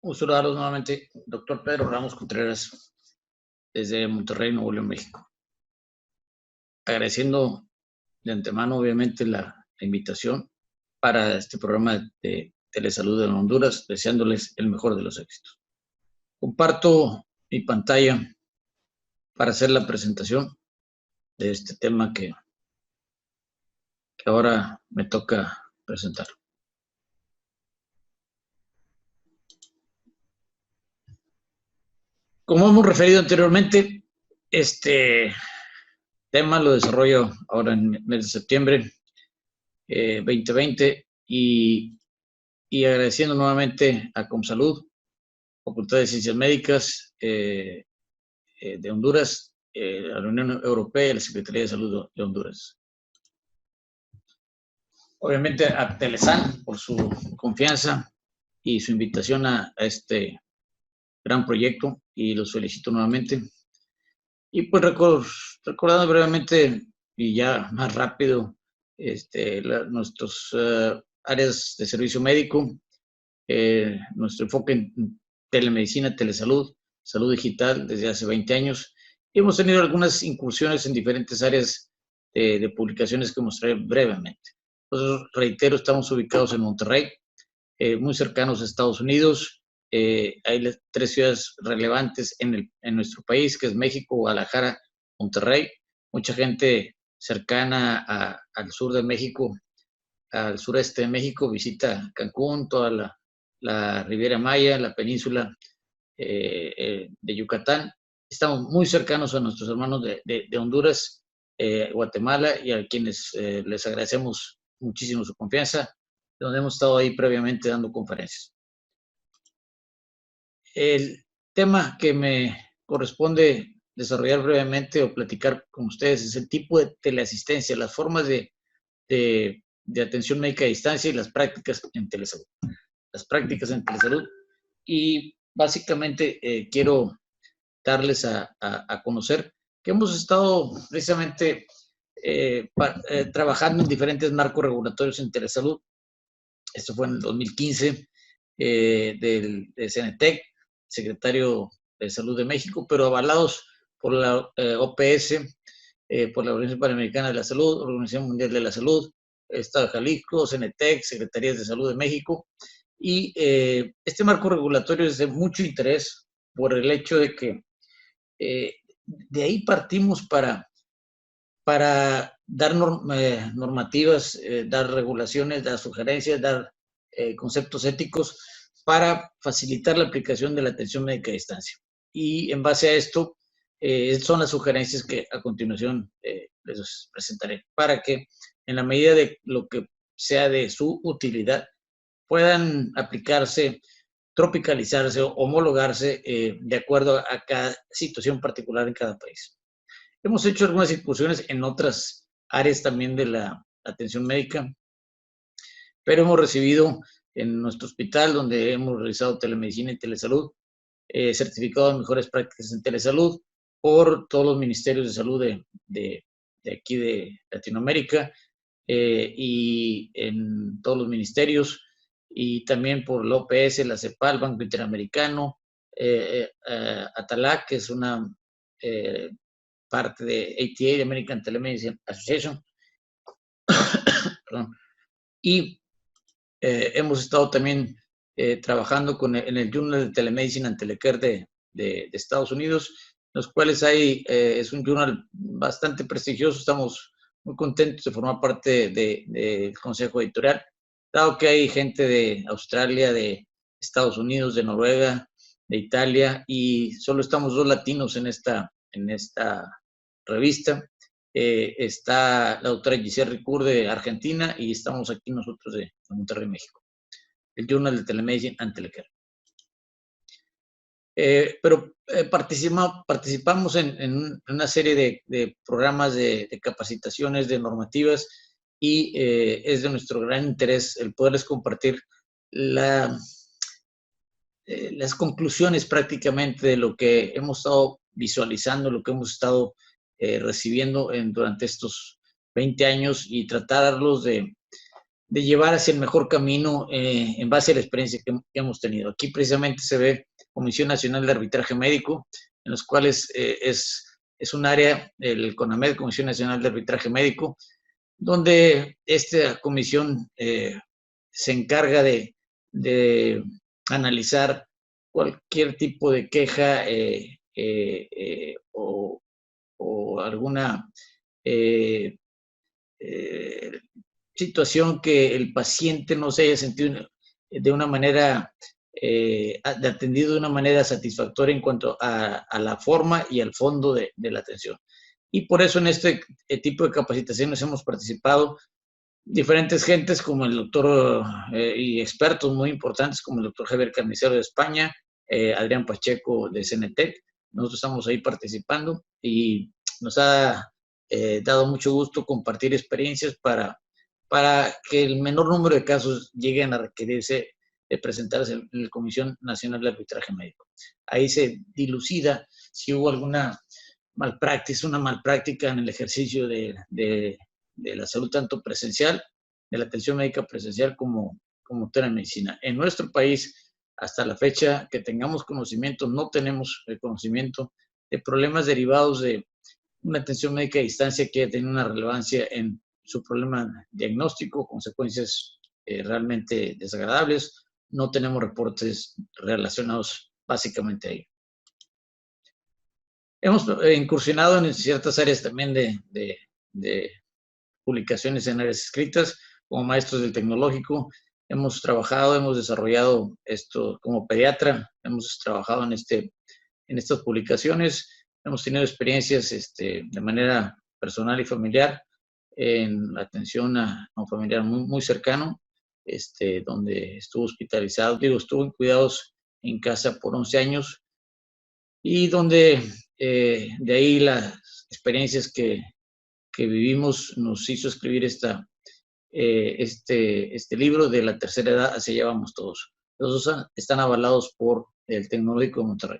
Un saludo nuevamente, doctor Pedro Ramos Contreras, desde Monterrey, Nuevo León, México. Agradeciendo de antemano, obviamente, la invitación para este programa de Telesalud en Honduras, deseándoles el mejor de los éxitos. Comparto mi pantalla para hacer la presentación de este tema que ahora me toca presentar. Como hemos referido anteriormente, este tema lo desarrollo ahora en el mes de septiembre 2020 y agradeciendo nuevamente a Comsalud, Facultad de Ciencias Médicas de Honduras, a la Unión Europea y la Secretaría de Salud de Honduras. Obviamente a Telesan por su confianza y su invitación a este gran proyecto, y los felicito nuevamente. Y pues recordando brevemente y ya más rápido nuestros áreas de servicio médico, nuestro enfoque en telemedicina, telesalud, salud digital desde hace 20 años. Y hemos tenido algunas incursiones en diferentes áreas de publicaciones que mostraré brevemente. Entonces, reitero, estamos ubicados en Monterrey, muy cercanos a Estados Unidos. Hay 3 ciudades relevantes en nuestro país, que es México, Guadalajara, Monterrey. Mucha gente cercana al sur de México, al sureste de México, visita Cancún, toda la Riviera Maya, la península de Yucatán. Estamos muy cercanos a nuestros hermanos de Honduras, Guatemala, y a quienes les agradecemos muchísimo su confianza, donde hemos estado ahí previamente dando conferencias. El tema que me corresponde desarrollar brevemente o platicar con ustedes es el tipo de teleasistencia, las formas de atención médica a distancia y las prácticas en telesalud. Y básicamente quiero darles a conocer que hemos estado precisamente trabajando en diferentes marcos regulatorios en telesalud. Esto fue en el 2015 del CNTEC, secretario de Salud de México, pero avalados por la OPS, por la Organización Panamericana de la Salud, Organización Mundial de la Salud, Estado de Jalisco, CNTEC, Secretarías de Salud de México. Y este marco regulatorio es de mucho interés por el hecho de que de ahí partimos para dar normativas, dar regulaciones, dar sugerencias, dar conceptos éticos para facilitar la aplicación de la atención médica a distancia. Y en base a esto, son las sugerencias que a continuación les presentaré, para que en la medida de lo que sea de su utilidad, puedan aplicarse, tropicalizarse o homologarse de acuerdo a cada situación particular en cada país. Hemos hecho algunas incursiones en otras áreas también de la atención médica, pero hemos recibido en nuestro hospital, donde hemos realizado telemedicina y telesalud, certificado de mejores prácticas en telesalud por todos los ministerios de salud de aquí de Latinoamérica, y en todos los ministerios, y también por la OPS, la CEPAL, Banco Interamericano, ATALAC, que es una parte de ATA, American Telemedicine Association. Perdón. Y hemos estado también trabajando en el Journal de Telemedicine and Telecare de Estados Unidos, los cuales es un journal bastante prestigioso. Estamos muy contentos de formar parte del consejo editorial, dado que hay gente de Australia, de Estados Unidos, de Noruega, de Italia, y solo estamos 2 latinos en esta revista. Está la doctora Giselle Ricur de Argentina, y estamos aquí nosotros de Monterrey, México. El Journal de Telemedicine and Telecare. Pero participamos en una serie de programas de capacitaciones, de normativas, y es de nuestro gran interés el poderles compartir las conclusiones prácticamente de lo que hemos estado visualizando, lo que hemos estado recibiendo durante estos 20 años, y tratarlos de de llevar hacia el mejor camino en base a la experiencia que hemos tenido. Aquí precisamente se ve Comisión Nacional de Arbitraje Médico, en los cuales es un área, el CONAMED, Comisión Nacional de Arbitraje Médico, donde esta comisión se encarga de analizar cualquier tipo de queja o alguna situación que el paciente no se haya sentido de una manera, atendido de una manera satisfactoria en cuanto a la forma y al fondo de la atención. Y por eso en este tipo de capacitaciones hemos participado diferentes gentes como el doctor y expertos muy importantes como el doctor Javier Carnicero de España, Adrián Pacheco de CENETEC. Nosotros estamos ahí participando y nos ha dado mucho gusto compartir experiencias para que el menor número de casos lleguen a requerirse de presentarse en la Comisión Nacional de Arbitraje Médico. Ahí se dilucida si hubo alguna una malpráctica en el ejercicio de la salud, tanto presencial, de la atención médica presencial como telemedicina. En nuestro país, hasta la fecha que tengamos conocimiento, no tenemos el conocimiento de problemas derivados de una atención médica a distancia que haya tenido una relevancia en su problema diagnóstico, consecuencias realmente desagradables. No tenemos reportes relacionados básicamente a ello. Hemos incursionado en ciertas áreas también de publicaciones en áreas escritas, como maestros del tecnológico. Hemos trabajado, hemos desarrollado esto como pediatra, hemos trabajado en estas publicaciones, hemos tenido experiencias de manera personal y familiar en la atención a un familiar muy, muy cercano, donde estuvo hospitalizado, estuvo en cuidados en casa por 11 años y donde de ahí las experiencias que vivimos nos hizo escribir este libro de la tercera edad, así llevamos todos. Los dos están avalados por el Tecnológico de Monterrey.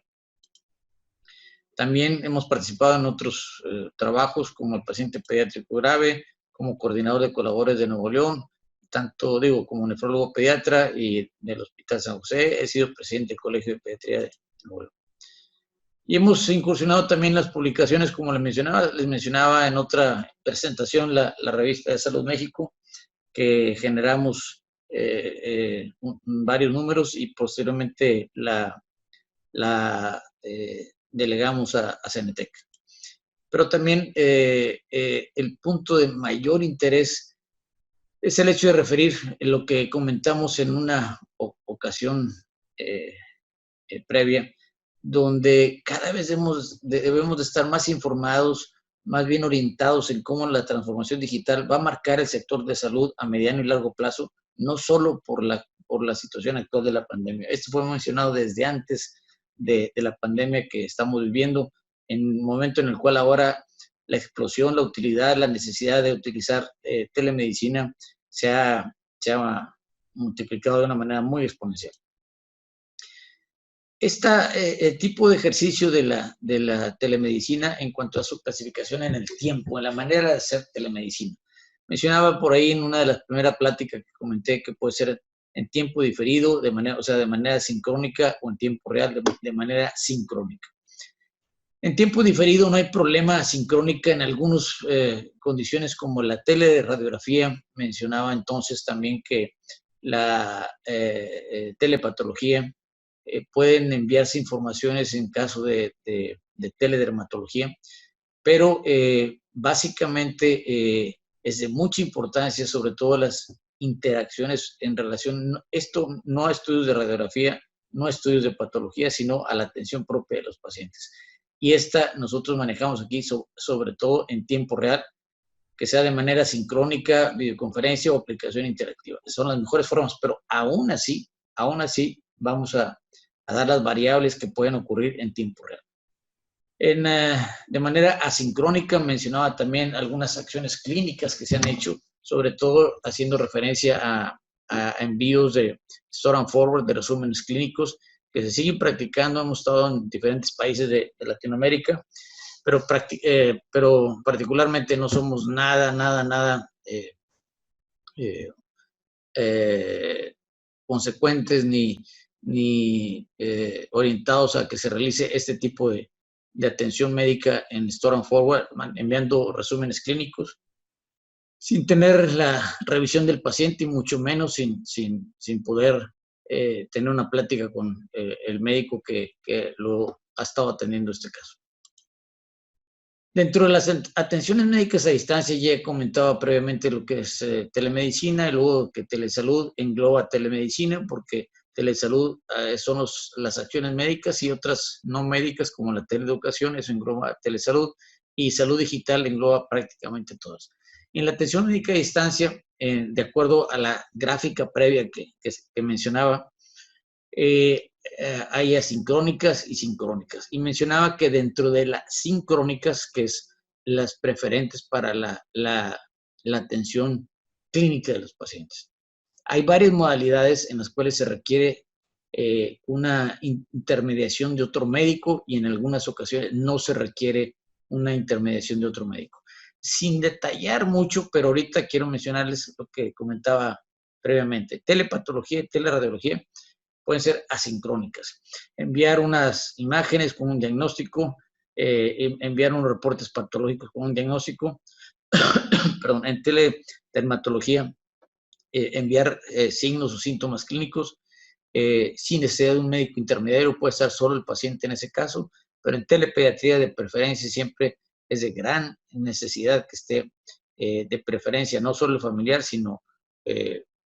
También hemos participado en otros trabajos como el paciente pediátrico grave, como coordinador de colaboradores de Nuevo León, tanto como nefrólogo pediatra y del Hospital San José. He sido presidente del Colegio de Pediatría de Nuevo León. Y hemos incursionado también en las publicaciones, como les mencionaba en otra presentación, la revista de Salud México, que generamos varios números y posteriormente la delegamos a CENETEC. Pero también el punto de mayor interés es el hecho de referir lo que comentamos en una ocasión previa, donde cada vez debemos de estar más informados, más bien orientados en cómo la transformación digital va a marcar el sector de salud a mediano y largo plazo, no solo por la situación actual de la pandemia. Esto fue mencionado desde antes de la pandemia que estamos viviendo, en un momento en el cual ahora la explosión, la utilidad, la necesidad de utilizar telemedicina se ha multiplicado de una manera muy exponencial. El tipo de ejercicio de la telemedicina en cuanto a su clasificación en el tiempo, en la manera de hacer telemedicina. Mencionaba por ahí en una de las primeras pláticas que comenté que puede ser en tiempo diferido, de manera sincrónica, o en tiempo real, de manera sincrónica. En tiempo diferido no hay problema sincrónica en algunas condiciones como la teleradiografía. Mencionaba entonces también que la telepatología, pueden enviarse informaciones en caso de teledermatología, pero básicamente es de mucha importancia, sobre todo las interacciones en relación, esto no a estudios de radiografía, no a estudios de patología, sino a la atención propia de los pacientes. Y nosotros manejamos aquí sobre todo en tiempo real, que sea de manera sincrónica, videoconferencia o aplicación interactiva. Son las mejores formas, pero aún así vamos a dar las variables que pueden ocurrir en tiempo real. De manera asincrónica, mencionaba también algunas acciones clínicas que se han hecho, sobre todo haciendo referencia a envíos de store and forward, de resúmenes clínicos, que se siguen practicando. Hemos estado en diferentes países de Latinoamérica, pero particularmente no somos nada consecuentes ni orientados a que se realice este tipo de atención médica en Store and Forward, enviando resúmenes clínicos, sin tener la revisión del paciente y mucho menos sin poder tener una plática con el médico que lo ha estado atendiendo este caso. Dentro de las atenciones médicas a distancia, ya comentaba previamente lo que es telemedicina, y luego que telesalud engloba telemedicina, porque telesalud son las acciones médicas y otras no médicas como la teleeducación, eso engloba telesalud, y salud digital engloba prácticamente todas. En la atención médica a distancia, de acuerdo a la gráfica previa que mencionaba, hay asincrónicas y sincrónicas. Y mencionaba que dentro de las sincrónicas, que es las preferentes para la atención clínica de los pacientes, hay varias modalidades en las cuales se requiere una intermediación de otro médico y en algunas ocasiones no se requiere una intermediación de otro médico. Sin detallar mucho, pero ahorita quiero mencionarles lo que comentaba previamente. Telepatología y teleradiología pueden ser asincrónicas. Enviar unas imágenes con un diagnóstico, enviar unos reportes patológicos con un diagnóstico, perdón, en teledermatología, enviar signos o síntomas clínicos sin necesidad de un médico intermediario, puede estar solo el paciente en ese caso, pero en telepediatría de preferencia siempre es de gran necesidad que esté de preferencia no solo el familiar, sino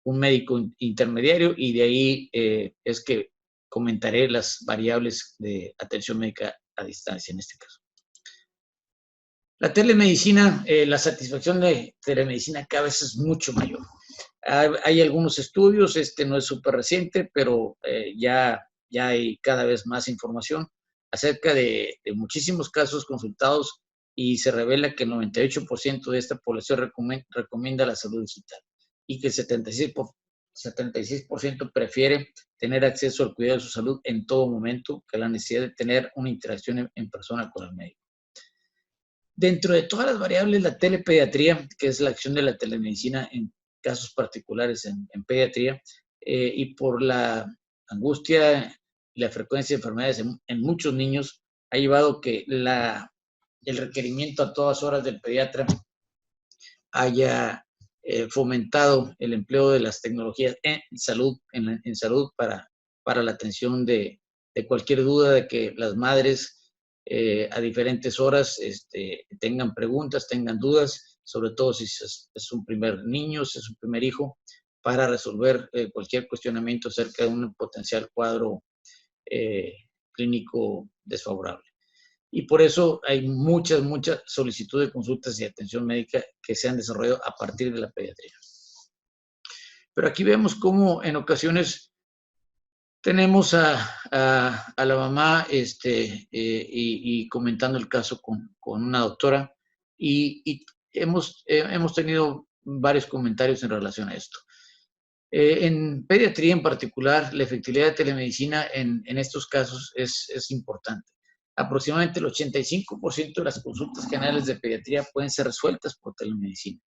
un médico intermediario, y de ahí es que comentaré las variables de atención médica a distancia en este caso. La telemedicina, la satisfacción de telemedicina cada vez es mucho mayor. Hay algunos estudios, este no es súper reciente, pero ya hay cada vez más información acerca de muchísimos casos consultados, y se revela que el 98% de esta población recomienda la salud digital y que el 76% prefiere tener acceso al cuidado de su salud en todo momento que la necesidad de tener una interacción en persona con el médico. Dentro de todas las variables, la telepediatría, que es la acción de la telemedicina en casos particulares en pediatría, y por la angustia y la frecuencia de enfermedades en muchos niños, ha llevado que el requerimiento a todas horas del pediatra haya fomentado el empleo de las tecnologías en salud, en salud para la atención de cualquier duda, de que las madres a diferentes horas tengan preguntas, tengan dudas, sobre todo si es un primer niño, si es un primer hijo, para resolver cualquier cuestionamiento acerca de un potencial cuadro clínico desfavorable. Y por eso hay muchas solicitudes de consultas y atención médica que se han desarrollado a partir de la pediatría. Pero aquí vemos cómo en ocasiones tenemos a la mamá y comentando el caso con una doctora, y hemos tenido varios comentarios en relación a esto. En pediatría en particular, la efectividad de telemedicina en estos casos es importante. Aproximadamente el 85% de las consultas generales de pediatría pueden ser resueltas por telemedicina,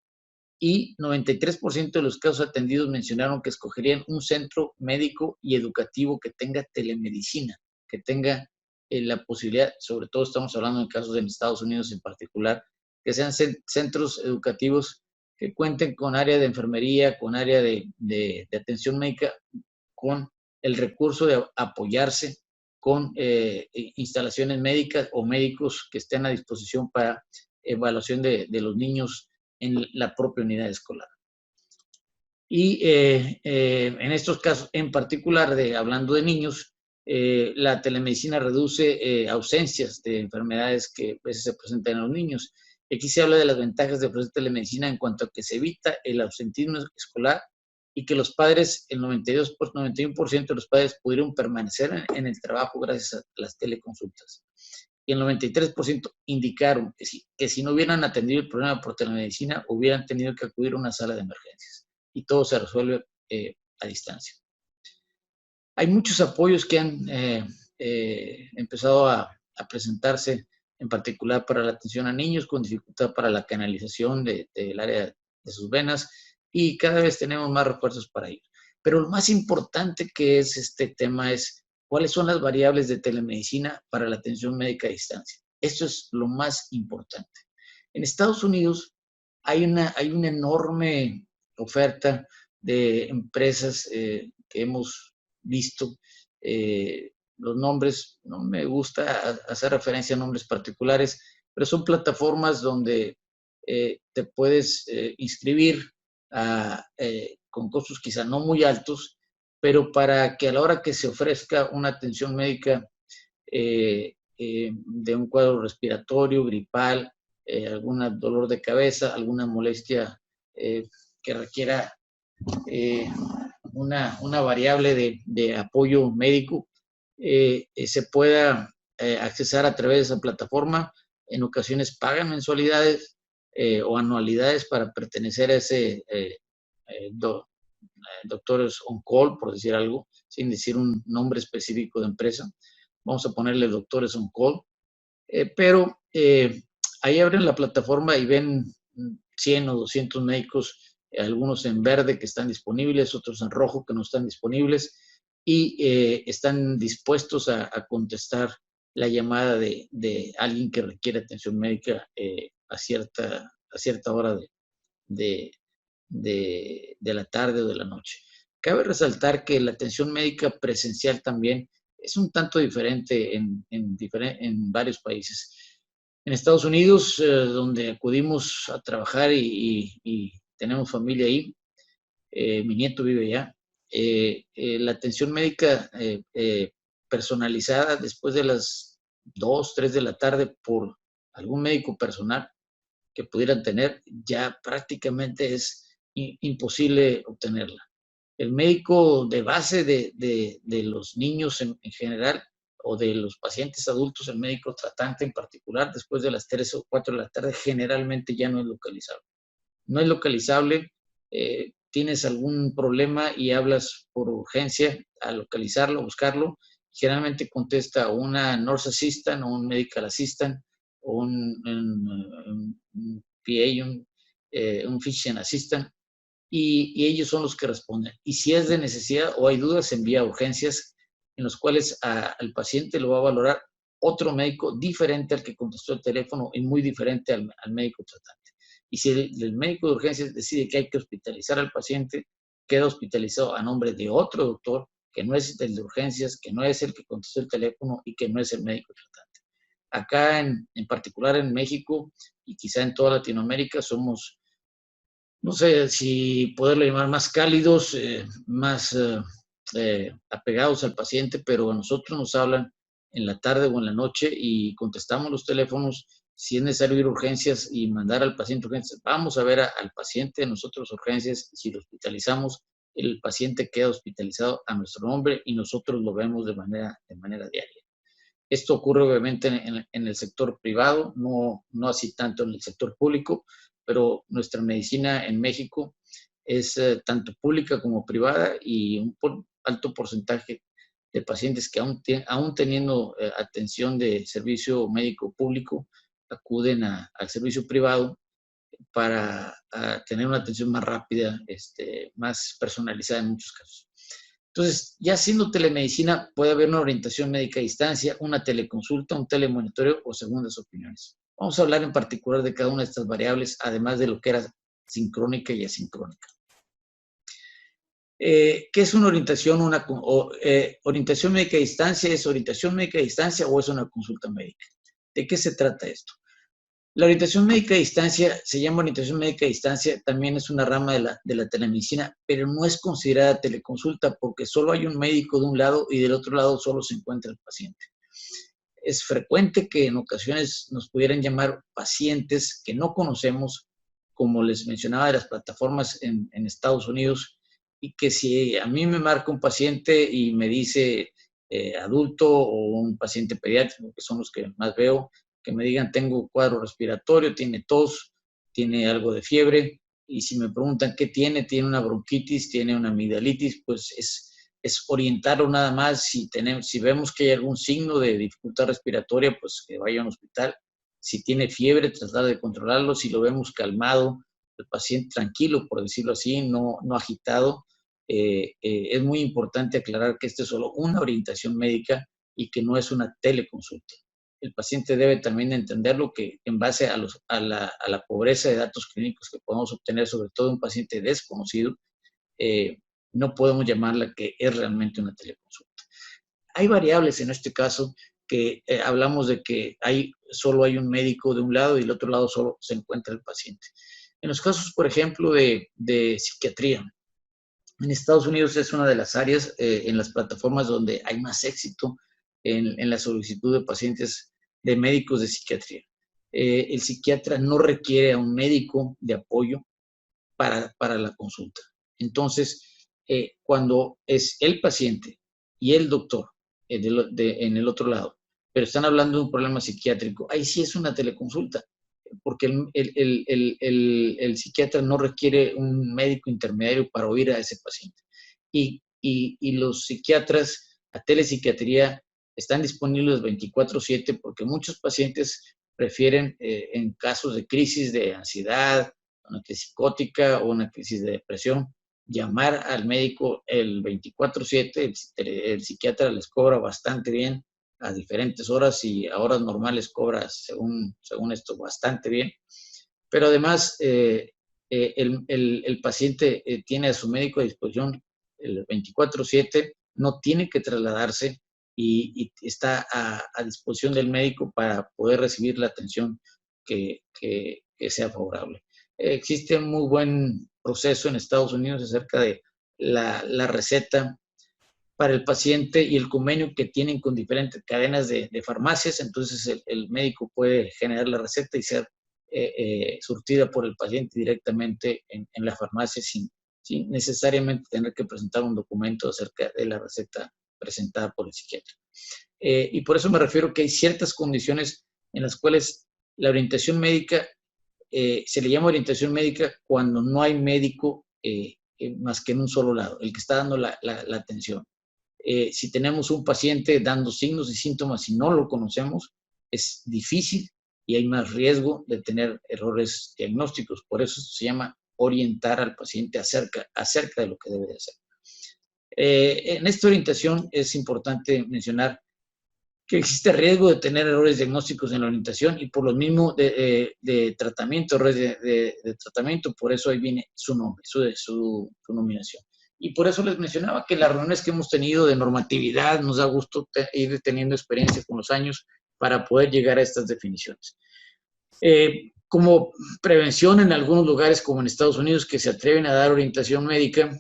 y 93% de los casos atendidos mencionaron que escogerían un centro médico y educativo que tenga telemedicina, que tenga la posibilidad, sobre todo estamos hablando en casos en Estados Unidos en particular, que sean centros educativos que cuenten con área de enfermería, con área de atención médica, con el recurso de apoyarse con instalaciones médicas o médicos que estén a disposición para evaluación de los niños en la propia unidad escolar. Y en estos casos en particular, hablando de niños, la telemedicina reduce ausencias de enfermedades que a veces se presentan en los niños. Aquí se habla de las ventajas de ofrecer telemedicina en cuanto a que se evita el ausentismo escolar y que los padres, el 91% de los padres pudieron permanecer en el trabajo gracias a las teleconsultas. Y el 93% indicaron que si no hubieran atendido el problema por telemedicina, hubieran tenido que acudir a una sala de emergencias. Y todo se resuelve a distancia. Hay muchos apoyos que han empezado a presentarse, en particular para la atención a niños con dificultad para la canalización del área de sus venas, y cada vez tenemos más refuerzos para ir. Pero lo más importante que es este tema es cuáles son las variables de telemedicina para la atención médica a distancia. Esto es lo más importante. En Estados Unidos hay una enorme oferta de empresas que hemos visto. Los nombres, no me gusta hacer referencia a nombres particulares, pero son plataformas donde te puedes inscribir con costos quizá no muy altos, pero para que a la hora que se ofrezca una atención médica de un cuadro respiratorio, gripal, algún dolor de cabeza, alguna molestia que requiera una variable de apoyo médico, se pueda accesar a través de esa plataforma. En ocasiones pagan mensualidades o anualidades para pertenecer a ese doctores on call, por decir algo, sin decir un nombre específico de empresa. Vamos a ponerle doctores on call. Pero ahí abren la plataforma y ven 100 o 200 médicos, algunos en verde que están disponibles, otros en rojo que no están disponibles, y están dispuestos a contestar la llamada de alguien que requiere atención médica a cierta hora de la tarde o de la noche. Cabe resaltar que la atención médica presencial también es un tanto diferente en varios países. En Estados Unidos, donde acudimos a trabajar y tenemos familia ahí, mi nieto vive allá, la atención médica personalizada después de las 2, 3 de la tarde por algún médico personal que pudieran tener, ya prácticamente es imposible obtenerla. El médico de base de los niños en general o de los pacientes adultos, el médico tratante en particular, después de las 3 o 4 de la tarde, generalmente ya no es localizable. No es localizable, tienes algún problema y hablas por urgencia a localizarlo, buscarlo, generalmente contesta una nurse assistant o un medical assistant o un PA, un physician assistant, y ellos son los que responden. Y si es de necesidad o hay dudas, se envía a urgencias en los cuales al paciente lo va a valorar otro médico diferente al que contestó el teléfono y muy diferente al médico tratante. Y si el médico de urgencias decide que hay que hospitalizar al paciente, queda hospitalizado a nombre de otro doctor que no es el de urgencias, que no es el que contestó el teléfono y que no es el médico tratante. Acá en particular en México y quizá en toda Latinoamérica somos, no sé si poderlo llamar más cálidos, más apegados al paciente, pero a nosotros nos hablan en la tarde o en la noche y contestamos los teléfonos. Si es necesario ir a urgencias y mandar al paciente a urgencias, vamos a ver al paciente, nosotros urgencias, si lo hospitalizamos, el paciente queda hospitalizado a nuestro nombre y nosotros lo vemos de manera diaria. Esto ocurre obviamente en el sector privado, no así tanto en el sector público, pero nuestra medicina en México es tanto pública como privada y un alto porcentaje de pacientes que aún teniendo atención de servicio médico público, acuden al servicio privado para tener una atención más rápida, más personalizada en muchos casos. Entonces, ya siendo telemedicina, puede haber una orientación médica a distancia, una teleconsulta, un telemonitoreo o segundas opiniones. Vamos a hablar en particular de cada una de estas variables, además de lo que era sincrónica y asincrónica. ¿Qué es una orientación? ¿Orientación médica a distancia es orientación médica a distancia o es una consulta médica? ¿De qué se trata esto? La orientación médica a distancia se llama orientación médica a distancia, también es una rama de la telemedicina, pero no es considerada teleconsulta porque solo hay un médico de un lado y del otro lado solo se encuentra el paciente. Es frecuente que en ocasiones nos pudieran llamar pacientes que no conocemos, como les mencionaba de las plataformas en Estados Unidos, y que si a mí me marca un paciente y me dice adulto o un paciente pediátrico, que son los que más veo, que me digan tengo cuadro respiratorio, tiene tos, tiene algo de fiebre, y si me preguntan qué tiene una bronquitis, tiene una amigdalitis, pues es orientarlo nada más. Si vemos que hay algún signo de dificultad respiratoria, pues que vaya a un hospital. Si tiene fiebre, tratar de controlarlo. Si lo vemos calmado, el paciente tranquilo, por decirlo así, no agitado. Es muy importante aclarar que esta es solo una orientación médica y que no es una teleconsulta. El paciente debe también entenderlo, que en base a la pobreza de datos clínicos que podemos obtener, sobre todo un paciente desconocido, no podemos llamarla que es realmente una teleconsulta. Hay variables en este caso que hablamos de que solo hay un médico de un lado y del otro lado solo se encuentra el paciente. En los casos, por ejemplo, de psiquiatría, en Estados Unidos es una de las áreas en las plataformas donde hay más éxito en la solicitud de pacientes de médicos de psiquiatría. El psiquiatra no requiere a un médico de apoyo para la consulta. Entonces, cuando es el paciente y el doctor en el otro lado, pero están hablando de un problema psiquiátrico, ahí sí es una teleconsulta, porque el psiquiatra no requiere un médico intermediario para oír a ese paciente. Y los psiquiatras, la telepsiquiatría, están disponibles 24/7 porque muchos pacientes prefieren, en casos de crisis de ansiedad, una crisis psicótica o una crisis de depresión, llamar al médico el 24/7, el psiquiatra les cobra bastante bien a diferentes horas y a horas normales cobra, según esto, bastante bien. Pero además, el paciente tiene a su médico a disposición el 24/7, no tiene que trasladarse y está a disposición del médico para poder recibir la atención que sea favorable. Existe un muy buen proceso en Estados Unidos acerca de la receta para el paciente y el convenio que tienen con diferentes cadenas de farmacias. Entonces el médico puede generar la receta y ser surtida por el paciente directamente en la farmacia sin necesariamente tener que presentar un documento acerca de la receta presentada por el psiquiatra. Y por eso me refiero que hay ciertas condiciones en las cuales la orientación médica se le llama orientación médica cuando no hay médico más que en un solo lado, el que está dando la atención. Si tenemos un paciente dando signos y síntomas y no lo conocemos, es difícil y hay más riesgo de tener errores diagnósticos. Por eso se llama orientar al paciente acerca de lo que debe de hacer. En esta orientación es importante mencionar que existe riesgo de tener errores diagnósticos en la orientación y por lo mismo de tratamiento, errores de tratamiento, por eso ahí viene su nombre, su nominación. Y por eso les mencionaba que las reuniones que hemos tenido de normatividad nos da gusto ir teniendo experiencia con los años para poder llegar a estas definiciones. Como prevención en algunos lugares, como en Estados Unidos, que se atreven a dar orientación médica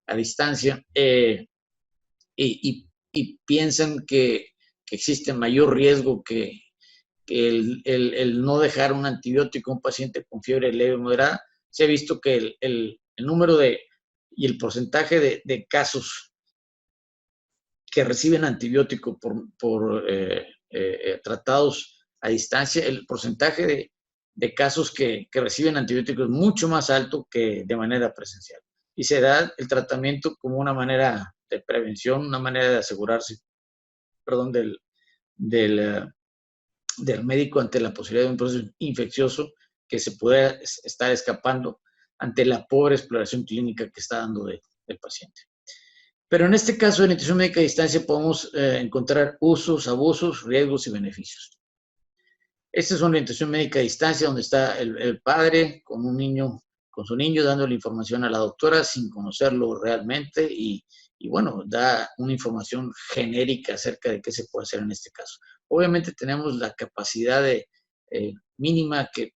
a distancia y piensan que existe mayor riesgo que el no dejar un antibiótico a un paciente con fiebre leve o moderada, se ha visto que el número y el porcentaje de casos que reciben antibiótico por tratados a distancia, el porcentaje de casos que reciben antibióticos es mucho más alto que de manera presencial. Y se da el tratamiento como una manera de prevención, una manera de asegurarse, perdón, del médico ante la posibilidad de un proceso infeccioso que se pueda estar escapando ante la pobre exploración clínica que está dando del paciente. Pero en este caso de orientación médica a distancia podemos encontrar usos, abusos, riesgos y beneficios. Esta es una orientación médica a distancia donde está el padre con su niño dando la información a la doctora sin conocerlo realmente y bueno, da una información genérica acerca de qué se puede hacer en este caso. Obviamente tenemos la capacidad mínima que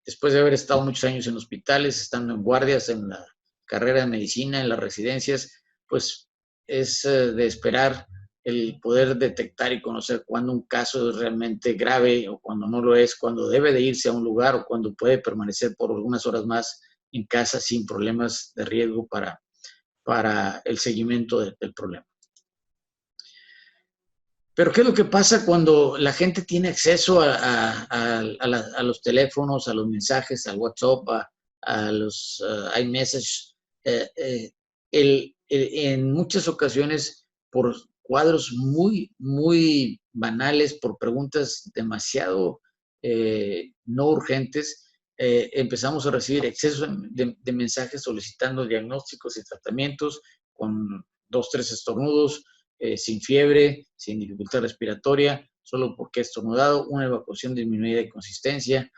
después de haber estado muchos años en hospitales, estando en guardias, en la carrera de medicina, en las residencias, pues es de esperar el poder detectar y conocer cuando un caso es realmente grave o cuando no lo es, cuando debe de irse a un lugar o cuando puede permanecer por algunas horas más en casa sin problemas de riesgo para el seguimiento del problema. Pero ¿qué es lo que pasa cuando la gente tiene acceso a los teléfonos, a los mensajes, al WhatsApp, a los iMessage? En muchas ocasiones, por cuadros muy, muy banales, por preguntas demasiado no urgentes, empezamos a recibir exceso de mensajes solicitando diagnósticos y tratamientos con 2, 3 estornudos, sin fiebre, sin dificultad respiratoria, solo porque he estornudado, una evacuación disminuida de consistencia,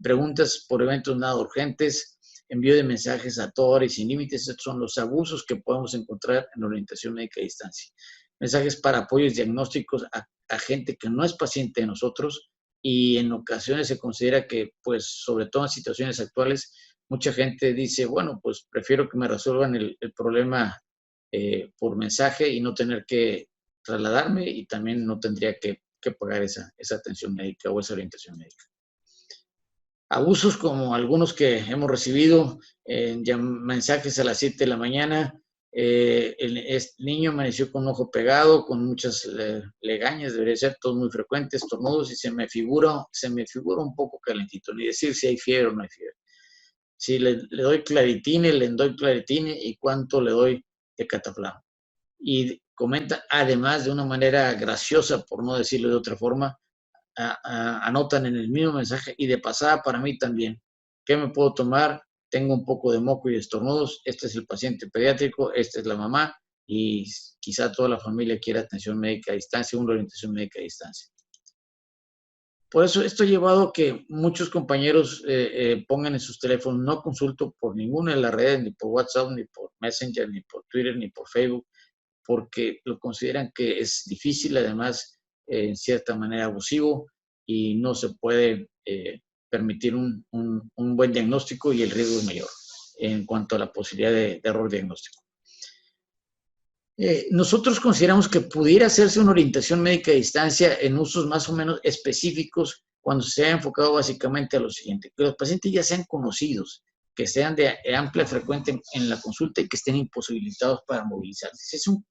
preguntas por eventos nada urgentes, envío de mensajes a toda hora y sin límites. Estos son los abusos que podemos encontrar en la orientación médica a distancia. Mensajes para apoyos diagnósticos a gente que no es paciente de nosotros, y en ocasiones se considera que, pues, sobre todo en situaciones actuales, mucha gente dice, bueno, pues prefiero que me resuelvan el problema por mensaje y no tener que trasladarme, y también no tendría que pagar esa atención médica o esa orientación médica. Abusos como algunos que hemos recibido, mensajes a las 7 de la mañana, el niño amaneció con un ojo pegado, con muchas legañas, debería ser todo muy frecuente, estornudos, y se me figura un poco calentito, ni decir si hay fiebre o no hay fiebre. Si le doy claritine, y cuánto le doy de cataflán. Y comenta, además, de una manera graciosa, por no decirlo de otra forma, anotan en el mismo mensaje, y de pasada para mí también, ¿qué me puedo tomar? Tengo un poco de moco y estornudos, este es el paciente pediátrico, esta es la mamá, y quizá toda la familia quiera atención médica a distancia, una orientación médica a distancia. Por eso esto ha llevado a que muchos compañeros pongan en sus teléfonos, no consulto por ninguna de las redes, ni por WhatsApp, ni por Messenger, ni por Twitter, ni por Facebook, porque lo consideran que es difícil, además, en cierta manera abusivo, y no se puede permitir un buen diagnóstico, y el riesgo es mayor en cuanto a la posibilidad de error diagnóstico. Nosotros consideramos que pudiera hacerse una orientación médica a distancia en usos más o menos específicos, cuando se ha enfocado básicamente a lo siguiente: que los pacientes ya sean conocidos, que sean de amplia frecuencia en la consulta y que estén imposibilitados para movilizarse. Si es un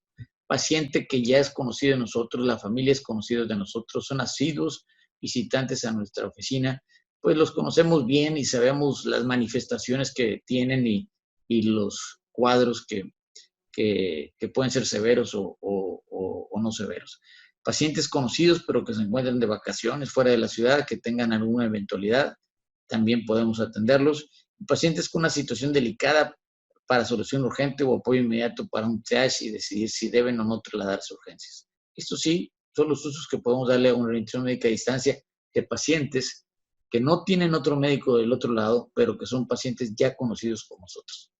paciente que ya es conocido de nosotros, la familia es conocida de nosotros, son asiduos visitantes a nuestra oficina, pues los conocemos bien y sabemos las manifestaciones que tienen, y los cuadros que pueden ser severos o no severos. Pacientes conocidos, pero que se encuentran de vacaciones fuera de la ciudad, que tengan alguna eventualidad, también podemos atenderlos. Pacientes con una situación delicada, para solución urgente o apoyo inmediato para un triage y decidir si deben o no trasladarse a urgencias. Esto sí, son los usos que podemos darle a una orientación médica a distancia de pacientes que no tienen otro médico del otro lado, pero que son pacientes ya conocidos por nosotros.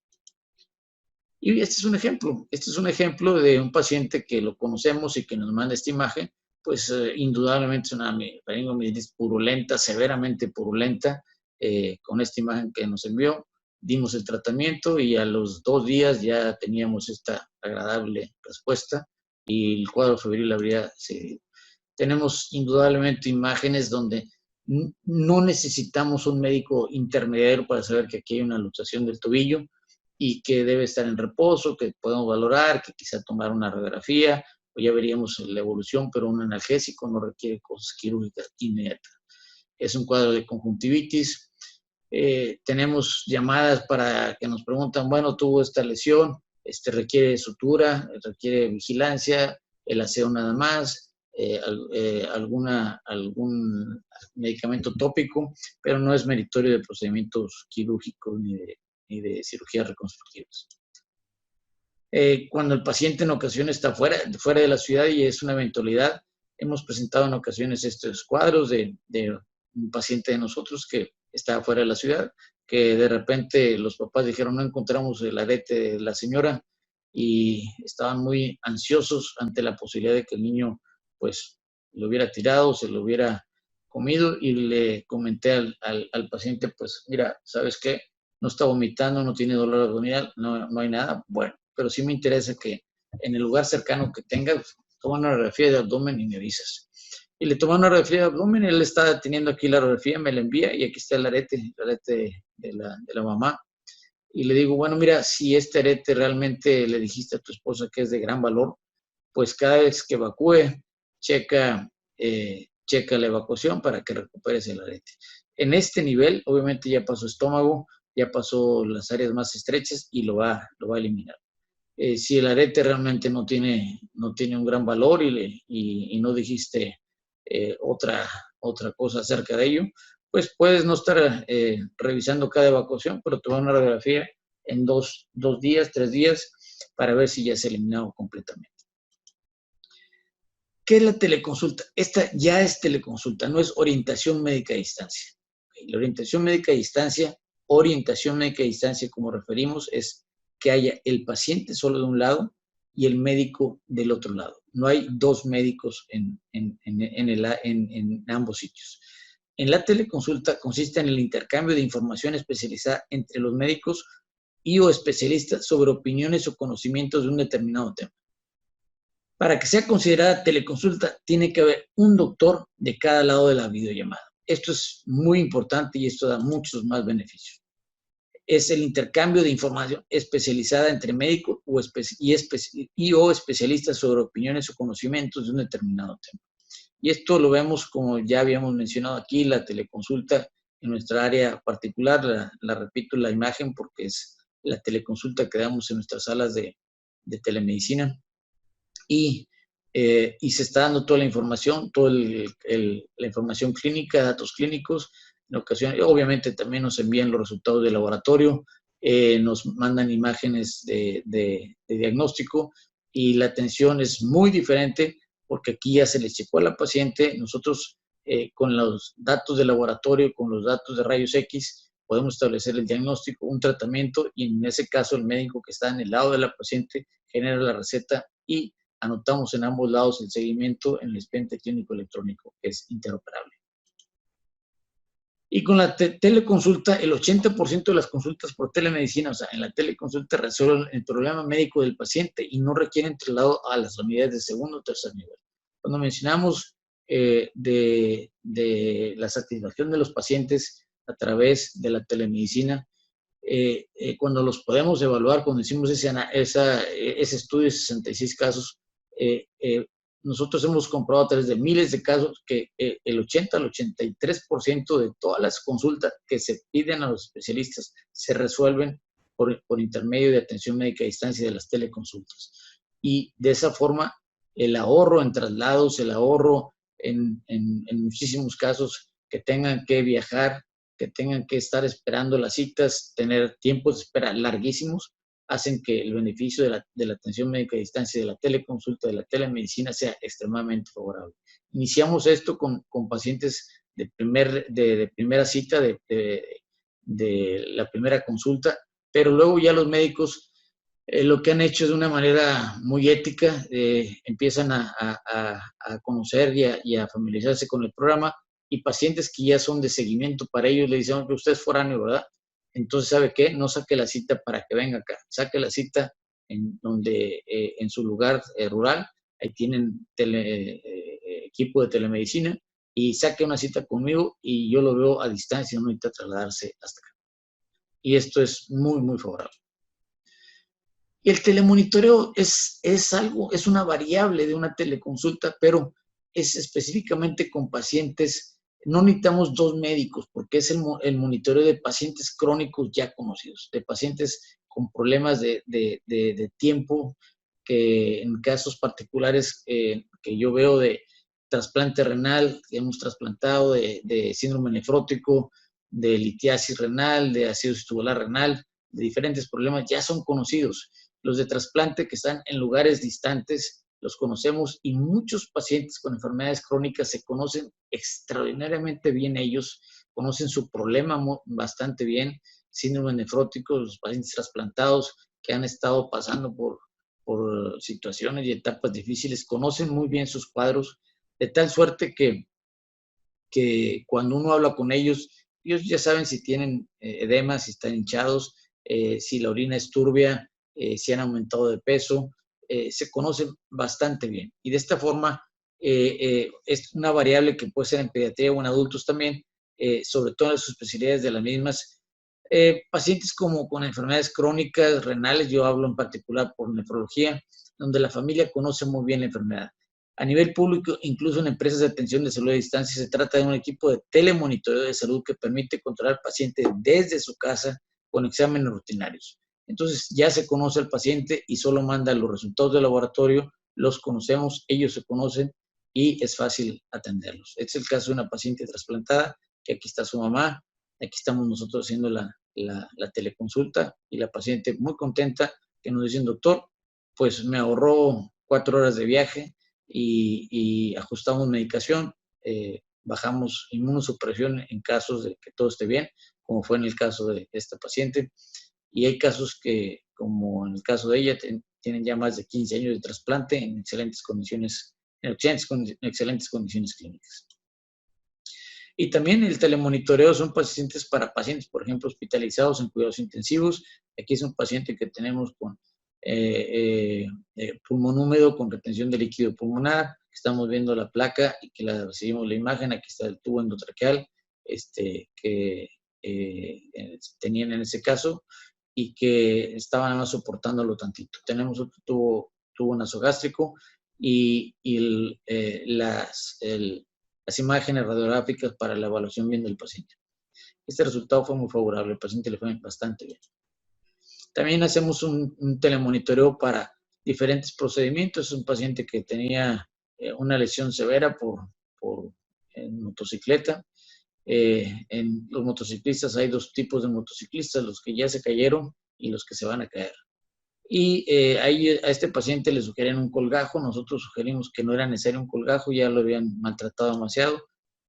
Y este es un ejemplo de un paciente que lo conocemos y que nos manda esta imagen. Pues indudablemente es una faringomelitis purulenta, severamente purulenta, con esta imagen que nos envió. Dimos el tratamiento y a los 2 días ya teníamos esta agradable respuesta, y el cuadro febril habría seguido. Tenemos indudablemente imágenes donde no necesitamos un médico intermediario para saber que aquí hay una luxación del tobillo y que debe estar en reposo, que podemos valorar, que quizá tomar una radiografía, o ya veríamos la evolución, pero un analgésico no requiere cosas quirúrgicas inmediatas. Es un cuadro de conjuntivitis. Tenemos llamadas para que nos preguntan, bueno, tuvo esta lesión, requiere sutura, requiere vigilancia, el aseo nada más, algún medicamento tópico, pero no es meritorio de procedimientos quirúrgicos ni de cirugías reconstructivas. Cuando el paciente en ocasiones está fuera de la ciudad y es una eventualidad, hemos presentado en ocasiones estos cuadros de un paciente de nosotros que está fuera de la ciudad, que de repente los papás dijeron, no encontramos el arete de la señora, y estaban muy ansiosos ante la posibilidad de que el niño pues lo hubiera tirado, se lo hubiera comido, y le comenté al paciente, pues mira, ¿sabes qué? No está vomitando, no tiene dolor abdominal, no hay nada. Bueno, pero sí me interesa que en el lugar cercano que tengas, toma una radiografía de abdomen y me avisas. Y le tomó una radiografía de abdomen, él está teniendo aquí la radiografía, me la envía, y aquí está el arete de la mamá. Y le digo, bueno, mira, si este arete realmente le dijiste a tu esposa que es de gran valor, pues cada vez que evacúe, checa la evacuación para que recuperes el arete. En este nivel, obviamente ya pasó estómago, ya pasó las áreas más estrechas y lo va a eliminar. Si el arete realmente no tiene un gran valor y no dijiste otra cosa acerca de ello, pues puedes no estar revisando cada evacuación, pero tomar una radiografía en dos días, 3 días, para ver si ya se ha eliminado completamente. ¿Qué es la teleconsulta? Esta ya es teleconsulta, no es orientación médica a distancia. La orientación médica a distancia, como referimos, es que haya el paciente solo de un lado y el médico del otro lado. No hay dos médicos en ambos sitios. En la teleconsulta consiste en el intercambio de información especializada entre los médicos y o especialistas sobre opiniones o conocimientos de un determinado tema. Para que sea considerada teleconsulta, tiene que haber un doctor de cada lado de la videollamada. Esto es muy importante y esto da muchos más beneficios. Es el intercambio de información especializada entre médicos y o especialistas sobre opiniones o conocimientos de un determinado tema. Y esto lo vemos, como ya habíamos mencionado aquí, la teleconsulta en nuestra área particular. La repito la imagen porque es la teleconsulta que damos en nuestras salas de telemedicina. Y se está dando toda la información, la información clínica, datos clínicos. En ocasiones, obviamente también nos envían los resultados del laboratorio, nos mandan imágenes de diagnóstico, y la atención es muy diferente porque aquí ya se le checó a la paciente. Nosotros con los datos de laboratorio, con los datos de rayos X, podemos establecer el diagnóstico, un tratamiento, y en ese caso el médico que está en el lado de la paciente genera la receta y anotamos en ambos lados el seguimiento en el expediente clínico electrónico, que es interoperable. Y con la teleconsulta, el 80% de las consultas por telemedicina, o sea, en la teleconsulta, resuelven el problema médico del paciente y no requieren traslado a las unidades de segundo o tercer nivel. Cuando mencionamos de la satisfacción de los pacientes a través de la telemedicina, cuando los podemos evaluar, cuando hicimos ese estudio de 66 casos, nosotros hemos comprobado a través de miles de casos que el 80 al 83% de todas las consultas que se piden a los especialistas se resuelven por intermedio de atención médica a distancia, de las teleconsultas. Y de esa forma, el ahorro en traslados, el ahorro en muchísimos casos que tengan que viajar, que tengan que estar esperando las citas, tener tiempos de espera larguísimos, hacen que el beneficio de la atención médica a distancia, de la teleconsulta, de la telemedicina, sea extremadamente favorable. Iniciamos esto con pacientes de primera cita, de la primera consulta, pero luego ya los médicos lo que han hecho de una manera muy ética, empiezan a conocer y a familiarizarse con el programa, y pacientes que ya son de seguimiento para ellos le dicen que usted es foráneo, ¿verdad? Entonces, ¿sabe qué? No saque la cita para que venga acá, saque la cita en su lugar rural, ahí tienen equipo de telemedicina, y saque una cita conmigo y yo lo veo a distancia, no necesita trasladarse hasta acá. Y esto es muy, muy favorable. Y el telemonitoreo es una variable de una teleconsulta, pero es específicamente con pacientes. No necesitamos dos médicos porque es el monitoreo de pacientes crónicos ya conocidos, de pacientes con problemas de tiempo, que en casos particulares que yo veo de trasplante renal, que hemos trasplantado, de síndrome nefrótico, de litiasis renal, de acidosis tubular renal, de diferentes problemas, ya son conocidos. Los de trasplante que están en lugares distantes los conocemos, y muchos pacientes con enfermedades crónicas se conocen extraordinariamente bien ellos, conocen su problema bastante bien, síndrome nefrótico, los pacientes trasplantados que han estado pasando por situaciones y etapas difíciles, conocen muy bien sus cuadros, de tal suerte que cuando uno habla con ellos ya saben si tienen edema, si están hinchados, si la orina es turbia, si han aumentado de peso, se conocen bastante bien. Y de esta forma es una variable que puede ser en pediatría o en adultos también, sobre todo en las especialidades de las mismas. Pacientes como con enfermedades crónicas, renales, yo hablo en particular por nefrología, donde la familia conoce muy bien la enfermedad. A nivel público, incluso en empresas de atención de salud a distancia, se trata de un equipo de telemonitoreo de salud que permite controlar al paciente desde su casa con exámenes rutinarios. Entonces ya se conoce al paciente y solo manda los resultados del laboratorio, los conocemos, ellos se conocen y es fácil atenderlos. Este es el caso de una paciente trasplantada que aquí está su mamá, aquí estamos nosotros haciendo la teleconsulta y la paciente muy contenta que nos dicen, doctor, pues me ahorró 4 horas de viaje y ajustamos medicación, bajamos inmunosupresión en casos de que todo esté bien, como fue en el caso de esta paciente. Y hay casos que, como en el caso de ella, tienen ya más de 15 años de trasplante en excelentes condiciones, excelentes condiciones clínicas. Y también el telemonitoreo son pacientes para pacientes, por ejemplo, hospitalizados en cuidados intensivos. Aquí es un paciente que tenemos con pulmón húmedo, con retención de líquido pulmonar. Estamos viendo la placa y que recibimos la imagen. Aquí está el tubo endotraqueal que tenían en ese caso y que estaban nada más soportándolo tantito. Tenemos otro tubo nasogástrico y las imágenes radiográficas para la evaluación bien del paciente. Este resultado fue muy favorable, el paciente le fue bastante bien. También hacemos un telemonitoreo para diferentes procedimientos. Es un paciente que tenía una lesión severa en motocicleta. En los motociclistas hay 2 tipos de motociclistas, los que ya se cayeron y los que se van a caer. Y ahí a este paciente le sugerían un colgajo, nosotros sugerimos que no era necesario un colgajo, ya lo habían maltratado demasiado,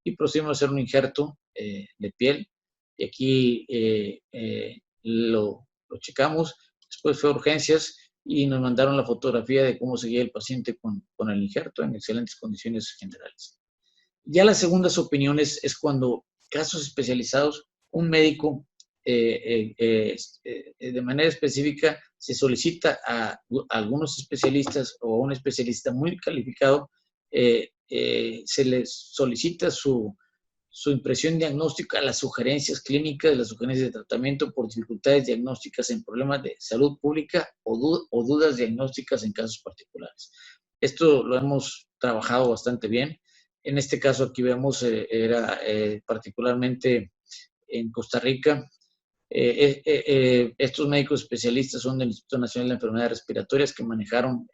y procedimos a hacer un injerto de piel, y aquí lo checamos, después fue a urgencias, y nos mandaron la fotografía de cómo seguía el paciente con el injerto en excelentes condiciones generales. Ya las segundas opiniones es cuando casos especializados, un médico de manera específica se solicita a algunos especialistas o a un especialista muy calificado, se les solicita su impresión diagnóstica, las sugerencias clínicas, las sugerencias de tratamiento por dificultades diagnósticas en problemas de salud pública o dudas diagnósticas en casos particulares. Esto lo hemos trabajado bastante bien. En este caso aquí vemos, era particularmente en Costa Rica. Estos médicos especialistas son del Instituto Nacional de Enfermedades Respiratorias que manejaron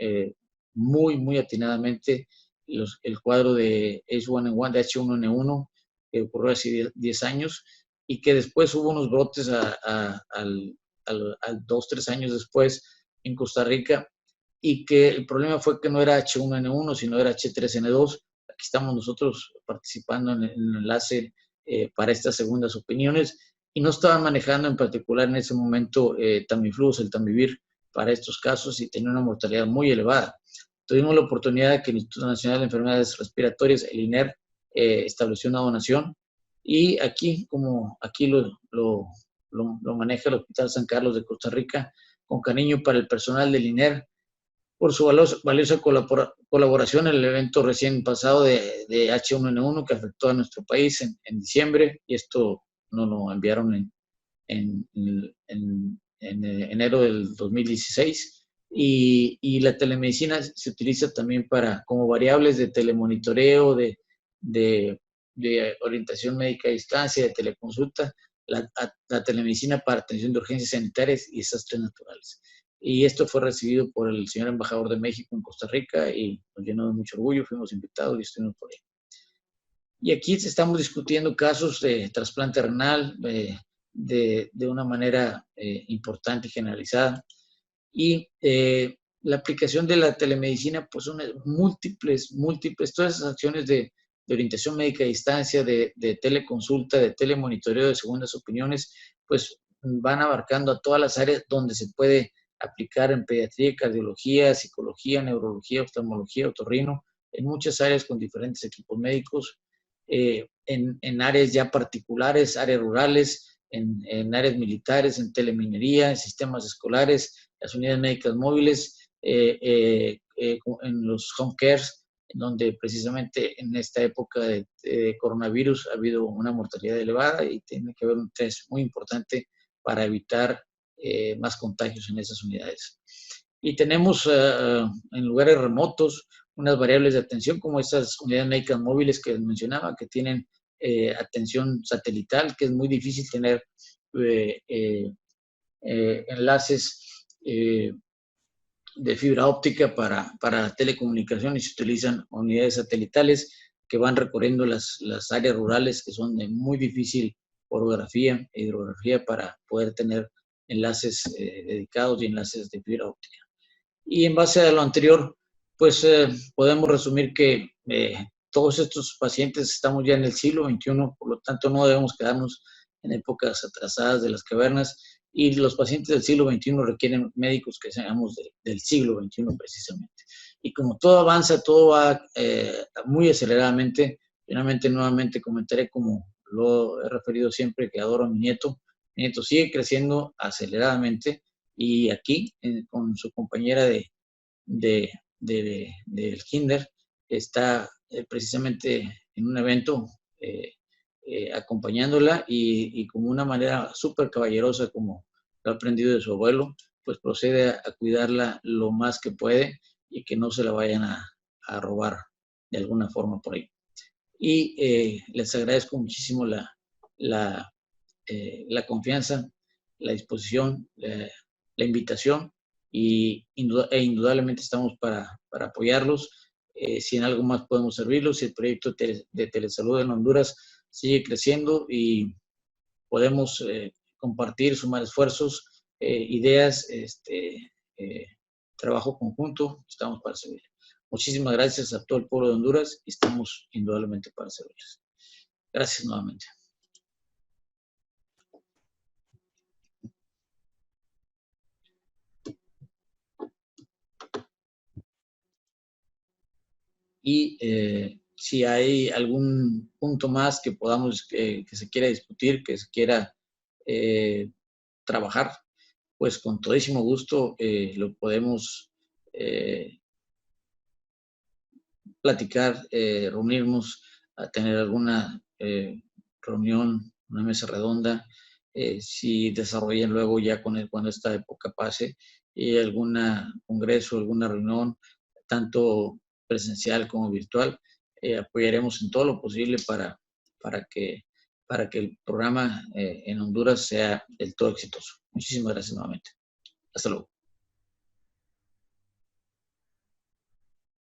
muy atinadamente el cuadro de H1N1, de H1N1, que ocurrió hace 10 años, y que después hubo unos brotes al 2-3 años después en Costa Rica, y que el problema fue que no era H1N1, sino era H3N2. Aquí estamos nosotros participando en el enlace para estas segundas opiniones, y no estaban manejando en particular en ese momento Tamiflu, el Tamivir, para estos casos, y tenía una mortalidad muy elevada. Tuvimos la oportunidad de que el Instituto Nacional de Enfermedades Respiratorias, el INER, estableció una donación, y aquí, como aquí lo maneja el Hospital San Carlos de Costa Rica, con cariño para el personal del INER, por su valiosa colaboración en el evento recién pasado de H1N1 que afectó a nuestro país en diciembre, y esto nos lo enviaron en enero del 2016. Y la telemedicina se utiliza también como variables de telemonitoreo, de orientación médica a distancia, de teleconsulta, la telemedicina para atención de urgencias sanitarias y desastres naturales. Y esto fue recibido por el señor embajador de México en Costa Rica y nos llenó de mucho orgullo, fuimos invitados y estuvimos por ahí. Y aquí estamos discutiendo casos de trasplante renal de una manera importante y generalizada. Y la aplicación de la telemedicina, pues son múltiples, todas esas acciones de orientación médica a distancia, de teleconsulta, de telemonitoreo, de segundas opiniones, pues van abarcando a todas las áreas donde se puede aplicar en pediatría, cardiología, psicología, neurología, oftalmología, otorrino, en muchas áreas con diferentes equipos médicos, en áreas ya particulares, áreas rurales, en áreas militares, en teleminería, en sistemas escolares, las unidades médicas móviles, en los home cares, donde precisamente en esta época de coronavirus ha habido una mortalidad elevada y tiene que haber un test muy importante para evitar más contagios en esas unidades. Y tenemos en lugares remotos unas variables de atención como estas unidades médicas móviles que mencionaba, que tienen atención satelital, que es muy difícil tener enlaces de fibra óptica para telecomunicaciones, se utilizan unidades satelitales. que van recorriendo las áreas rurales que son de muy difícil orografía e hidrografía para poder tener enlaces dedicados y enlaces de fibra óptica. Y en base a lo anterior, pues podemos resumir que todos estos pacientes estamos ya en el siglo XXI, por lo tanto no debemos quedarnos en épocas atrasadas de las cavernas, y los pacientes del siglo XXI requieren médicos que seamos del siglo XXI precisamente. Y como todo avanza, todo va muy aceleradamente, finalmente nuevamente comentaré, como lo he referido siempre, que adoro a mi nieto. Mi nieto sigue creciendo aceleradamente, y aquí, con su compañera del kinder, está precisamente en un evento acompañándola, y como una manera súper caballerosa, como lo ha aprendido de su abuelo, pues procede a cuidarla lo más que puede y que no se la vayan a robar de alguna forma por ahí. Y les agradezco muchísimo la confianza, la disposición, la invitación, e indudablemente estamos para apoyarlos. Si en algo más podemos servirlos, si el proyecto de telesalud en Honduras sigue creciendo y podemos compartir, sumar esfuerzos, ideas, trabajo conjunto, estamos para servir. Muchísimas gracias a todo el pueblo de Honduras, y estamos indudablemente para servirles. Gracias nuevamente. Y si hay algún punto más que podamos, que se quiera discutir, que se quiera trabajar, pues con todísimo gusto lo podemos platicar, reunirnos, a tener alguna reunión, una mesa redonda, si desarrollan luego ya cuando esta época pase, y algún congreso, alguna reunión, tanto presencial como virtual, apoyaremos en todo lo posible para que el programa en Honduras sea del todo exitoso. Muchísimas gracias nuevamente. Hasta luego.